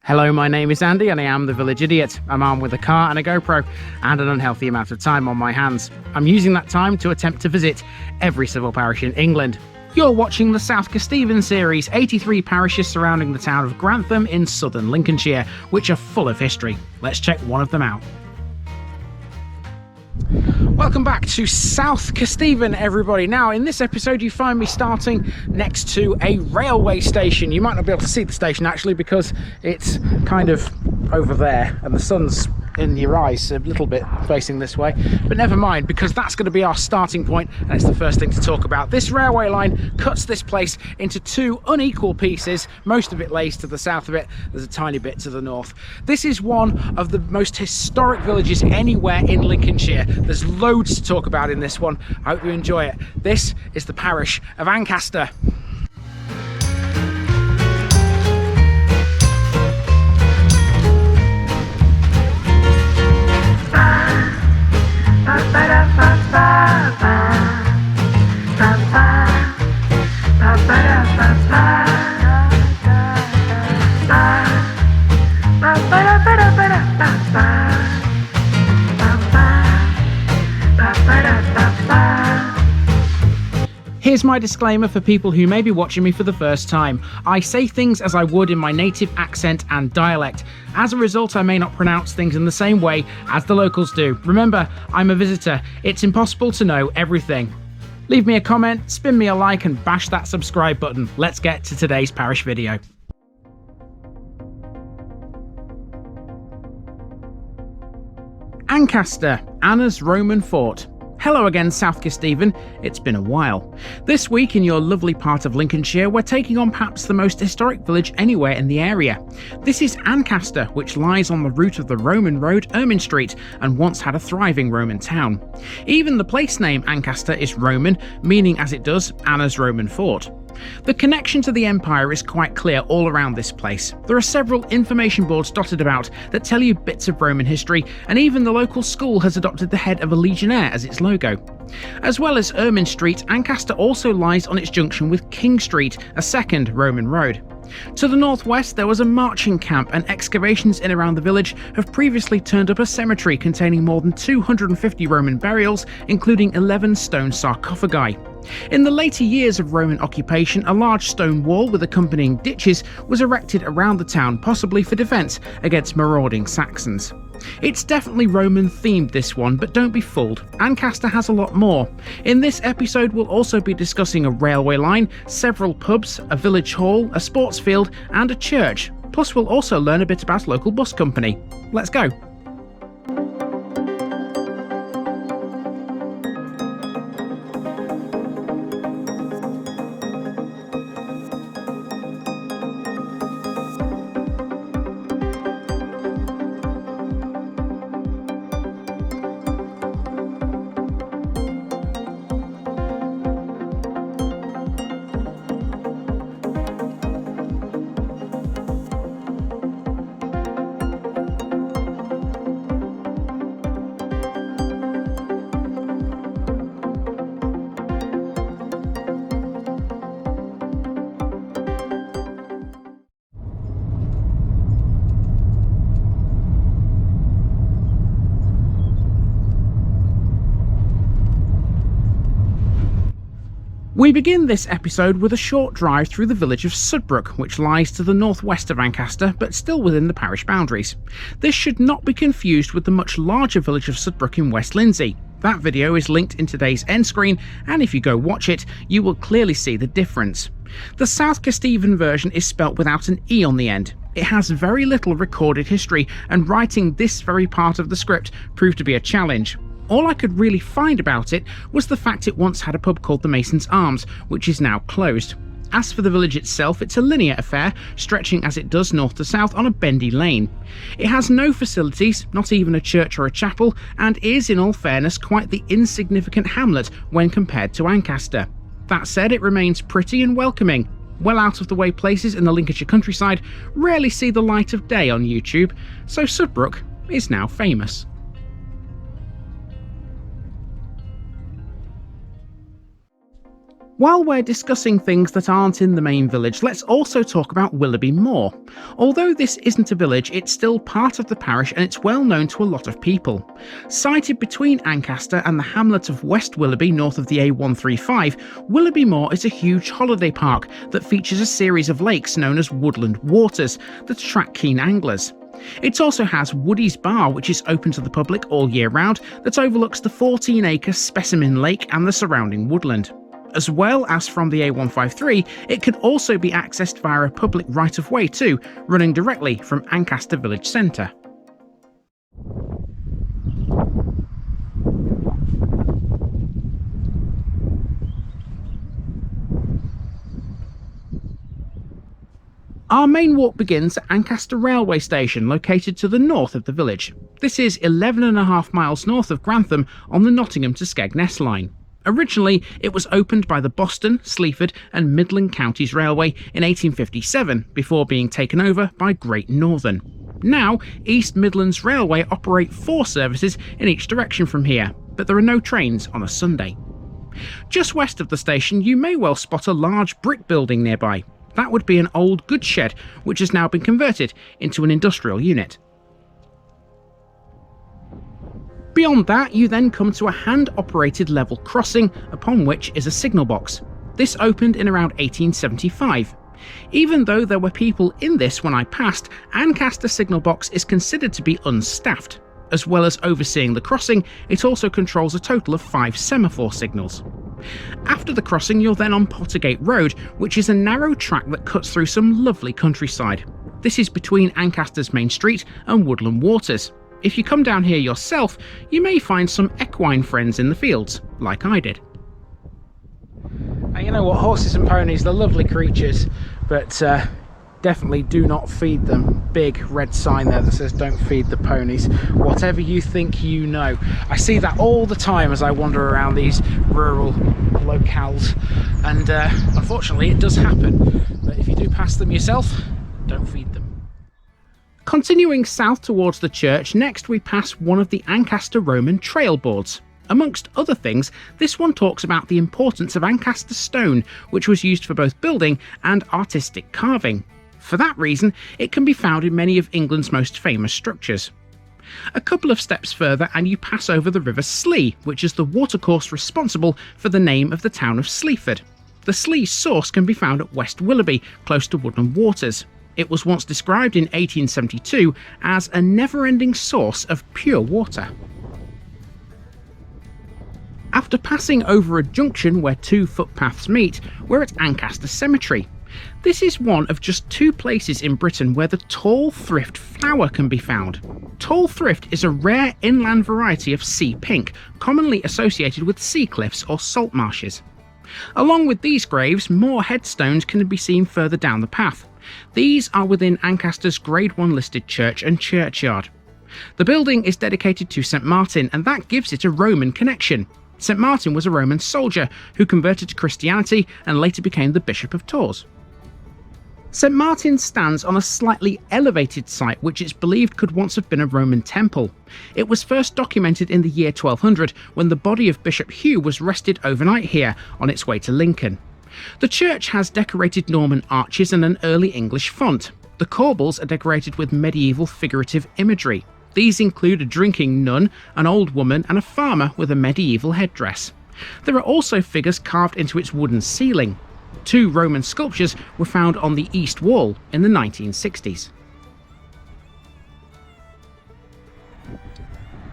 Hello, my name is Andy and I am the Village Idiot. I'm armed with a car and a GoPro and an unhealthy amount of time on my hands. I'm using that time to attempt to visit every civil parish in England. You're watching the South Kesteven series, 83 parishes surrounding the town of Grantham in southern Lincolnshire, which are full of history. Let's check one of them out. Welcome back to South Kesteven, everybody. Now, in this episode, you find me starting next to a railway station. You might not be able to see the station, actually, because it's kind of over there, and the sun's in your eyes a little bit facing this way. But never mind, because that's going to be our starting point, and it's the first thing to talk about. This railway line cuts this place into two unequal pieces. Most of it lays to the south of it. There's a tiny bit to the north. This is one of the most historic villages anywhere in Lincolnshire. There's loads to talk about in this one. I hope you enjoy it. This is the parish of Ancaster. Here's my disclaimer for people who may be watching me for the first time. I say things as I would in my native accent and dialect. As a result, I may not pronounce things in the same way as the locals do. Remember, I'm a visitor. It's impossible to know everything. Leave me a comment, spin me a like, and bash that subscribe button. Let's get to today's parish video. Ancaster, Anna's Roman fort. Hello again, South Kesteven. It's been a while. This week in your lovely part of Lincolnshire, we're taking on perhaps the most historic village anywhere in the area. This is Ancaster, which lies on the route of the Roman Road Ermine Street and once had a thriving Roman town. Even the place name Ancaster is Roman, meaning as it does Anna's Roman fort. The connection to the empire is quite clear all around this place. There are several information boards dotted about that tell you bits of Roman history, and even the local school has adopted the head of a legionnaire as its logo. As well as Ermine Street, Ancaster also lies on its junction with King Street, a second Roman road. To the northwest there was a marching camp, and excavations in around the village have previously turned up a cemetery containing more than 250 Roman burials, including 11 stone sarcophagi. In the later years of Roman occupation, a large stone wall with accompanying ditches was erected around the town, possibly for defence against marauding Saxons. It's definitely Roman themed, this one, but don't be fooled. Ancaster has a lot more. In this episode we'll also be discussing a railway line, several pubs, a village hall, a sports field and a church. Plus we'll also learn a bit about a local bus company. Let's go. We begin this episode with a short drive through the village of Subbrook, which lies to the northwest of Ancaster, but still within the parish boundaries. This should not be confused with the much larger village of Subbrook in West Lindsey. That video is linked in today's end screen, and if you go watch it, you will clearly see the difference. The South Kesteven version is spelt without an E on the end. It has very little recorded history, and writing this very part of the script proved to be a challenge. All I could really find about it was the fact it once had a pub called the Mason's Arms, which is now closed. As for the village itself, it's a linear affair, stretching as it does north to south on a bendy lane. It has no facilities, not even a church or a chapel, and is, in all fairness, quite the insignificant hamlet when compared to Ancaster. That said, it remains pretty and welcoming. Well out of the way places in the Lincolnshire countryside rarely see the light of day on YouTube, so Subbrook is now famous. While we're discussing things that aren't in the main village, let's also talk about Willoughby Moor. Although this isn't a village, it's still part of the parish and it's well known to a lot of people. Sited between Ancaster and the hamlet of West Willoughby north of the A135, Willoughby Moor is a huge holiday park that features a series of lakes known as woodland waters that attract keen anglers. It also has Woody's Bar, which is open to the public all year round, that overlooks the 14-acre Specimen Lake and the surrounding woodland. As well as from the A153, it can also be accessed via a public right-of-way too, running directly from Ancaster village centre. Our main walk begins at Ancaster railway station, located to the north of the village. This is 11.5 miles north of Grantham on the Nottingham to Skegness line. Originally, it was opened by the Boston, Sleaford and Midland Counties Railway in 1857 before being taken over by Great Northern. Now, East Midlands Railway operate 4 services in each direction from here, but there are no trains on a Sunday. Just west of the station, you may well spot a large brick building nearby. That would be an old goods shed, which has now been converted into an industrial unit. Beyond that, you then come to a hand-operated level crossing, upon which is a signal box. This opened in around 1875. Even though there were people in this when I passed, Ancaster signal box is considered to be unstaffed. As well as overseeing the crossing, it also controls a total of 5 semaphore signals. After the crossing, you're then on Pottergate Road, which is a narrow track that cuts through some lovely countryside. This is between Ancaster's main street and Woodland Waters. If you come down here yourself, you may find some equine friends in the fields, like I did. And you know what, horses and ponies, they're lovely creatures, but definitely do not feed them. Big red sign there that says don't feed the ponies. Whatever you think you know. I see that all the time as I wander around these rural locales, and unfortunately it does happen. But if you do pass them yourself, don't feed them. Continuing south towards the church, next we pass one of the Ancaster Roman trail boards. Amongst other things, this one talks about the importance of Ancaster stone, which was used for both building and artistic carving. For that reason, it can be found in many of England's most famous structures. A couple of steps further and you pass over the River Slee, which is the watercourse responsible for the name of the town of Sleaford. The Slee's source can be found at West Willoughby, close to Woodland Waters. It was once described in 1872 as a never-ending source of pure water. After passing over a junction where 2 footpaths meet, we're at Ancaster Cemetery. This is one of just 2 places in Britain where the tall thrift flower can be found. Tall thrift is a rare inland variety of sea pink, commonly associated with sea cliffs or salt marshes. Along with these graves, more headstones can be seen further down the path. These are within Ancaster's Grade 1 listed church and churchyard. The building is dedicated to St Martin, and that gives it a Roman connection. St Martin was a Roman soldier who converted to Christianity and later became the Bishop of Tours. St Martin stands on a slightly elevated site which it's believed could once have been a Roman temple. It was first documented in the year 1200 when the body of Bishop Hugh was rested overnight here on its way to Lincoln. The church has decorated Norman arches and an early English font. The corbels are decorated with medieval figurative imagery. These include a drinking nun, an old woman and a farmer with a medieval headdress. There are also figures carved into its wooden ceiling. 2 Roman sculptures were found on the east wall in the 1960s.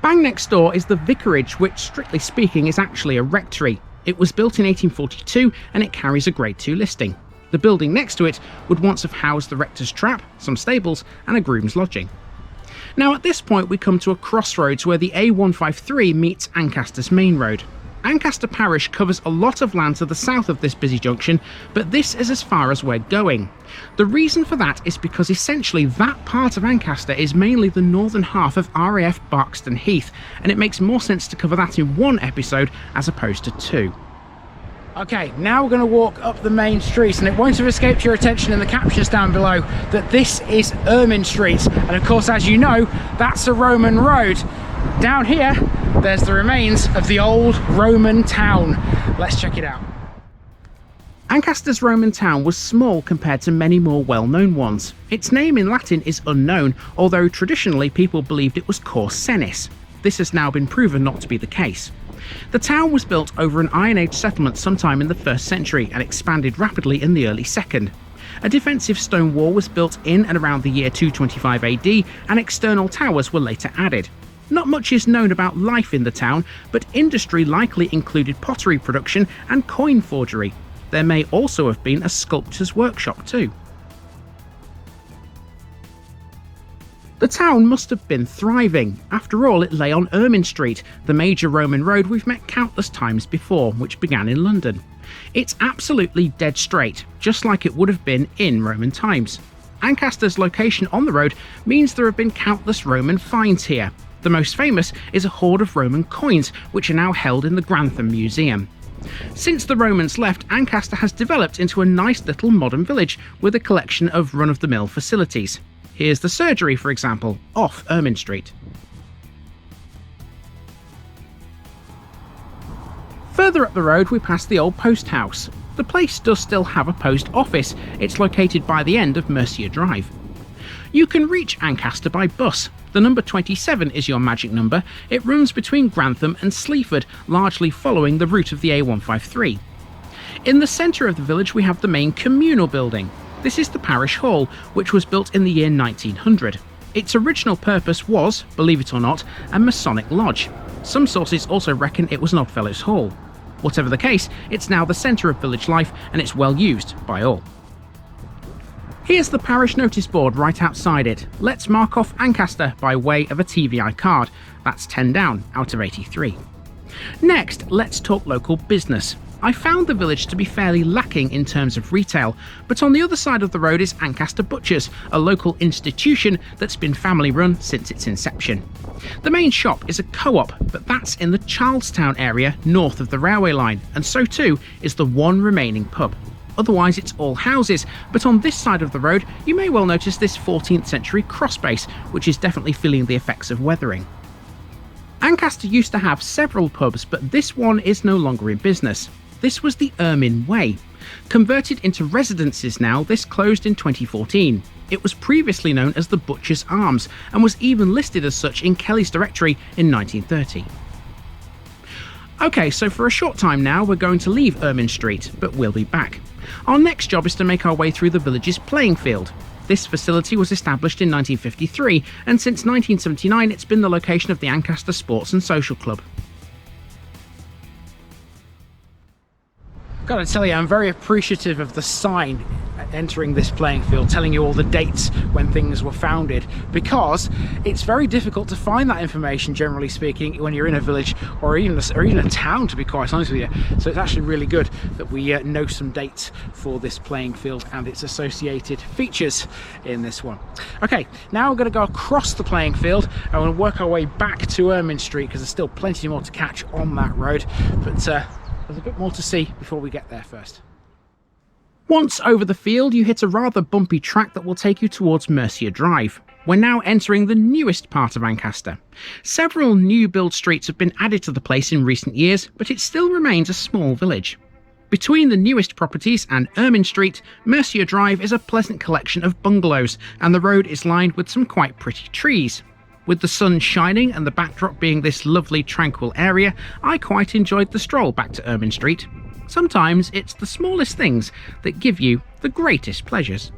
Bang next door is the vicarage, which strictly speaking is actually a rectory. It was built in 1842 and it carries a Grade 2 listing. The building next to it would once have housed the rector's trap, some stables and a groom's lodging. Now at this point we come to a crossroads where the A153 meets Ancaster's main road. Ancaster Parish covers a lot of land to the south of this busy junction, but this is as far as we're going. The reason for that is because essentially that part of Ancaster is mainly the northern half of RAF Barkston Heath, and it makes more sense to cover that in one episode as opposed to 2. Okay, now we're going to walk up the main street, and it won't have escaped your attention in the captions down below that this is Ermine Street, and of course, as you know, that's a Roman road. Down here, there's the remains of the old Roman town. Let's check it out. Ancaster's Roman town was small compared to many more well-known ones. Its name in Latin is unknown, although traditionally people believed it was Cor Senis. This has now been proven not to be the case. The town was built over an Iron Age settlement sometime in the 1st century and expanded rapidly in the early 2nd. A defensive stone wall was built in and around the year 225 AD, and external towers were later added. Not much is known about life in the town, but industry likely included pottery production and coin forgery. There may also have been a sculptor's workshop too. The town must have been thriving. After all, it lay on Ermine Street, the major Roman road we've met countless times before, which began in London. It's absolutely dead straight, just like it would have been in Roman times. Ancaster's location on the road means there have been countless Roman finds here. The most famous is a hoard of Roman coins, which are now held in the Grantham Museum. Since the Romans left, Ancaster has developed into a nice little modern village with a collection of run-of-the-mill facilities. Here's the surgery, for example, off Ermine Street. Further up the road we pass the old post house. The place does still have a post office. It's located by the end of Mercia Drive. You can reach Ancaster by bus. The number 27 is your magic number. It runs between Grantham and Sleaford, largely following the route of the A153. In the centre of the village we have the main communal building. This is the parish hall, which was built in the year 1900. Its original purpose was, believe it or not, a Masonic lodge. Some sources also reckon it was an Oddfellows Hall. Whatever the case, it's now the centre of village life and it's well used by all. Here's the parish notice board right outside it. Let's mark off Ancaster by way of a TVI card. That's 10 down out of 83. Next, let's talk local business. I found the village to be fairly lacking in terms of retail, but on the other side of the road is Ancaster Butchers, a local institution that's been family run since its inception. The main shop is a co-op, but that's in the Charlestown area north of the railway line, and so too is the one remaining pub. Otherwise it's all houses, but on this side of the road you may well notice this 14th century crossbase, which is definitely feeling the effects of weathering. Ancaster used to have several pubs, but this one is no longer in business. This was the Ermine Way. Converted into residences now, this closed in 2014. It was previously known as the Butcher's Arms and was even listed as such in Kelly's directory in 1930. Okay, so for a short time now we're going to leave Ermine Street, but we'll be back. Our next job is to make our way through the village's playing field. This facility was established in 1953, and since 1979 it's been the location of the Ancaster Sports and Social Club. Gotta tell you, I'm very appreciative of the sign entering this playing field telling you all the dates when things were founded, because it's very difficult to find that information, generally speaking, when you're in a village or even a town, to be quite honest with you. So it's actually really good that we know some dates for this playing field and its associated features in this one. Okay, now we're going to go across the playing field and we'll work our way back to Ermine Street, because there's still plenty more to catch on that road, but there's a bit more to see before we get there first. Once over the field, you hit a rather bumpy track that will take you towards Mercia Drive. We're now entering the newest part of Ancaster. Several new build streets have been added to the place in recent years, but it still remains a small village. Between the newest properties and Ermine Street, Mercia Drive is a pleasant collection of bungalows, and the road is lined with some quite pretty trees. With the sun shining and the backdrop being this lovely tranquil area, I quite enjoyed the stroll back to Ermine Street. Sometimes it's the smallest things that give you the greatest pleasures.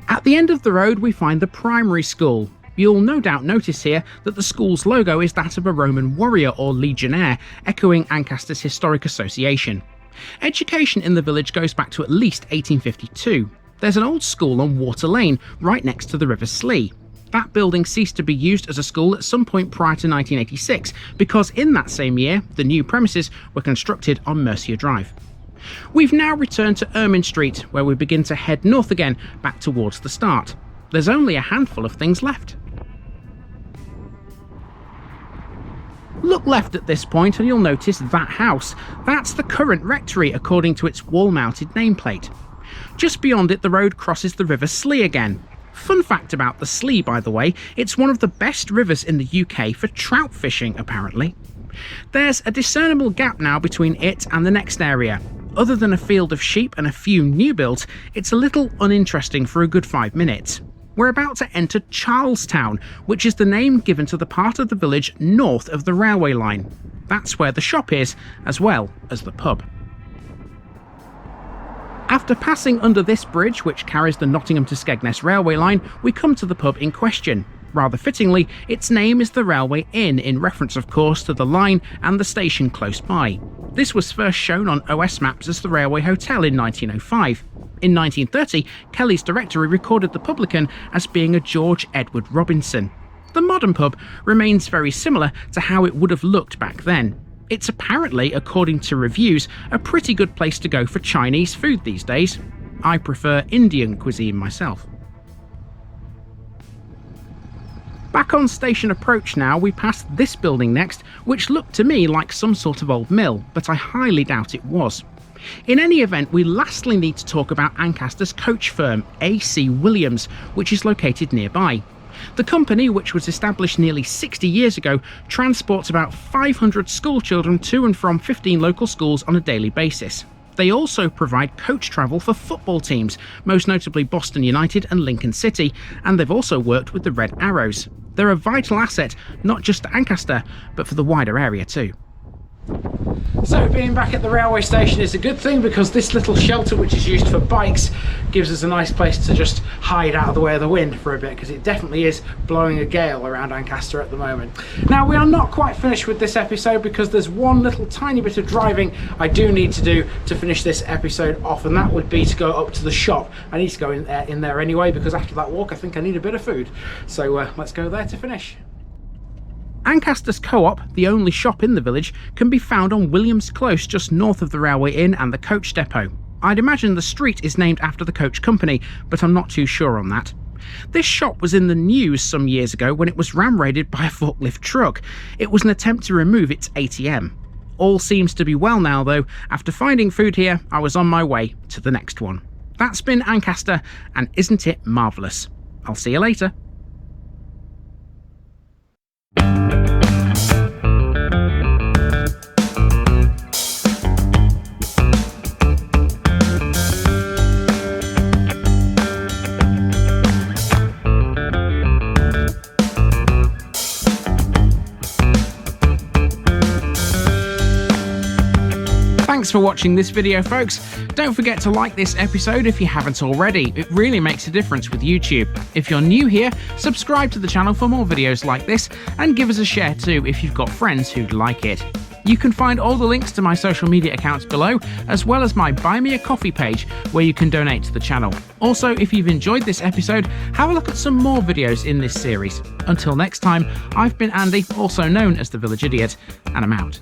At the end of the road we find the primary school. You'll no doubt notice here that the school's logo is that of a Roman warrior or legionnaire, echoing Ancaster's historic association. Education in the village goes back to at least 1852. There's an old school on Water Lane, right next to the River Slee. That building ceased to be used as a school at some point prior to 1986, because in that same year, the new premises were constructed on Mercia Drive. We've now returned to Ermine Street, where we begin to head north again, back towards the start. There's only a handful of things left. Look left at this point and you'll notice that house. That's the current rectory according to its wall-mounted nameplate. Just beyond it, the road crosses the River Slee again. Fun fact about the Slee, by the way, it's one of the best rivers in the UK for trout fishing, apparently. There's a discernible gap now between it and the next area. Other than a field of sheep and a few new builds, it's a little uninteresting for a good 5 minutes. We're about to enter Charlestown, which is the name given to the part of the village north of the railway line. That's where the shop is, as well as the pub. After passing under this bridge, which carries the Nottingham to Skegness railway line, we come to the pub in question. Rather fittingly, its name is the Railway Inn, in reference of course to the line and the station close by. This was first shown on OS maps as the Railway Hotel in 1905. In 1930, Kelly's Directory recorded the publican as being a George Edward Robinson. The modern pub remains very similar to how it would have looked back then. It's apparently, according to reviews, a pretty good place to go for Chinese food these days. I prefer Indian cuisine myself. Back on station approach now, we pass this building next, which looked to me like some sort of old mill, but I highly doubt it was. In any event, we lastly need to talk about Ancaster's coach firm, A.C. Williams, which is located nearby. The company, which was established nearly 60 years ago, transports about 500 school children to and from 15 local schools on a daily basis. They also provide coach travel for football teams, most notably Boston United and Lincoln City, and they've also worked with the Red Arrows. They're a vital asset, not just to Ancaster, but for the wider area too. So being back at the railway station is a good thing, because this little shelter, which is used for bikes, gives us a nice place to just hide out of the way of the wind for a bit, because it definitely is blowing a gale around Ancaster at the moment. Now, we are not quite finished with this episode, because there's one little tiny bit of driving I do need to do to finish this episode off, and that would be to go up to the shop. I need to go in there anyway, because after that walk I think I need a bit of food. So let's go there to finish. Ancaster's Co-op, the only shop in the village, can be found on Williams Close, just north of the Railway Inn and the coach depot. I'd imagine the street is named after the coach company, but I'm not too sure on that. This shop was in the news some years ago when it was ram-raided by a forklift truck. It was an attempt to remove its ATM. All seems to be well now though. After finding food here, I was on my way to the next one. That's been Ancaster, and isn't it marvellous? I'll see you later. Thanks for watching this video, folks. Don't forget to like this episode if you haven't already. It really makes a difference with YouTube. If you're new here, subscribe to the channel for more videos like this, and give us a share too if you've got friends who'd like it. You can find all the links to my social media accounts below, as well as my Buy Me a Coffee page where you can donate to the channel. Also, if you've enjoyed this episode, have a look at some more videos in this series. Until next time, I've been Andy, also known as the Village Idiot, and I'm out.